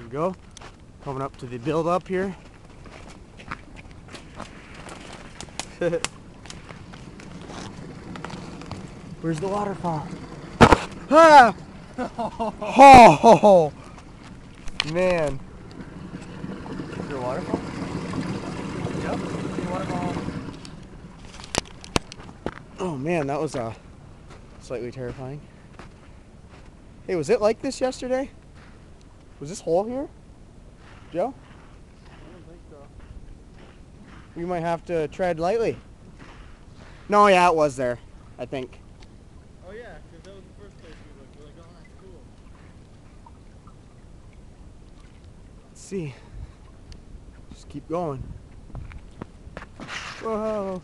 we go. Coming up to the build up here. Where's the waterfall? Ah! Oh, man. Is there a waterfall? Yep, there's a waterfall. Oh man, that was slightly terrifying. Hey, was it like this yesterday? Was this hole here, Joe? I don't think so. We might have to tread lightly. No, yeah, it was there, I think. Oh yeah, because that was the first place we looked. We're like, oh, that's cool. Let's see. Just keep going. Whoa.